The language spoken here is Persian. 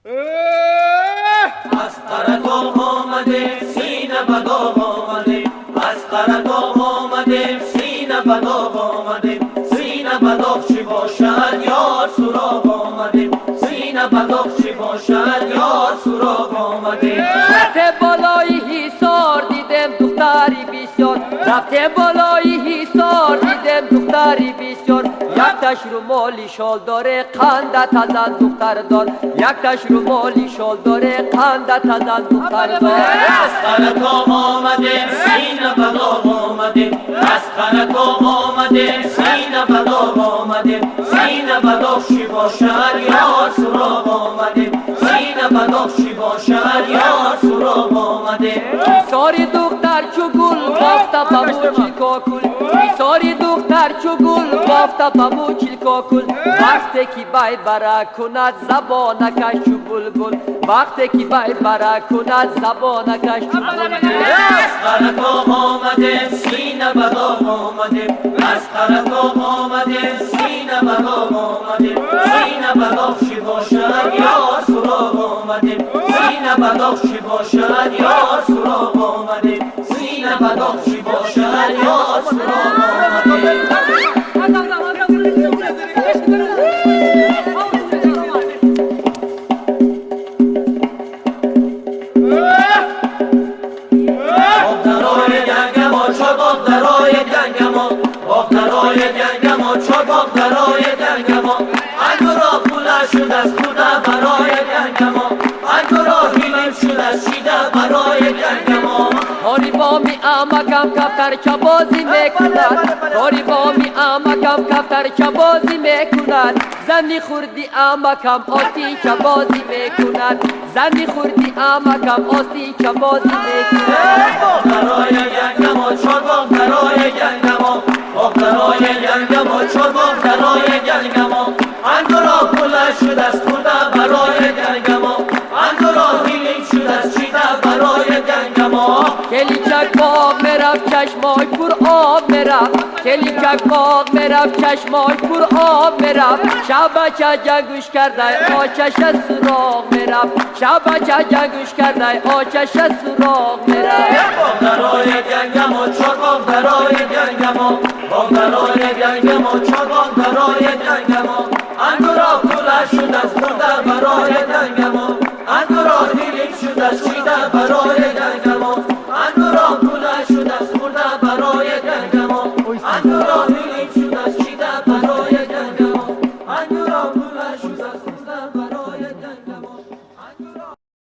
از قرقام آمدیم سینه بداغ آمدیم، از قرقام آمدیم سینه بداغ آمدیم. سینه بداغ چی باشد یار سراغ آمدیم، سینه بداغ چی باشد یار سراغ آمدیم. رفته بالای حصار دیدم دختری بسیار، رفته بالای حصار دیدم دختری بسیار. یک تاش رومالی شال داره قندت از دختر دار، یک تاش رومالی شال داره قندت از دختر دار. از قرقام آمدیم سینه بداغ آمدیم، از قرقام آمدیم سینه بداغ آمدیم. سینه بداغ چی باشد یار سراغ آمدیم، سینه بداغ چی باشد یار سراغ آمدیم. ساری دختر چو گل بافته بمو چیلکا کل، ساری دختر چو گل بافته بمو چیلکا کل. وقتی که بای برا کند زبانکش چو بلبل، وقتی که بای برا کند زبانکش چو بلبل. از قرقام آمدیم سینه بداغ آمدیم، از قرقام آمدیم سینه بداغ آمدیم. سینه بداغ چی باشد یار سراغ آمدیم، سینه بداغ چی باشد یار سراغ آمدیم. سینه بداغ چی باشد یار سراغ آمدیم. آبدرای گنگم چاق آبدرای گنگم، آبدرای گنگم چاق آبدرای گنگم. انگورا پوله شد از خدا برای گنگم، انگورا هیلیم شد از شیده برای گنگم. کاری با می آمکم کفتر چه بازی میکند، کاری با می آمکم کفتر چه بازی میکند. زنی خوردی آمکم آستی چه بازی میکند، زنی خوردی آمکم آستی چه بازی میکند. آبدرای گنگم چاق آبدرای گنگم، آبدرای گنگم چاق آبدرای گنگم. انگورا پوله شد از خدا برای گنگم، انگورا هیلیم شد از شیده برای گنگم. کلیچک باغ میرفت چشمای پر آب میرفت، کلیچک باغ میرفت چشمای پر آب میرفت. شبچه جنگوش کرده آتش سراغ میرفت، شبچه جنگوش کرده آتش سراغ میرفت. آبدرای گنگم چاق آبدرای گنگم، آبدرای گنگم چاق آبدرای گنگم. انگورا پوله شد از خدا برای گنگم، انگورا هیلیم شد از شیده برای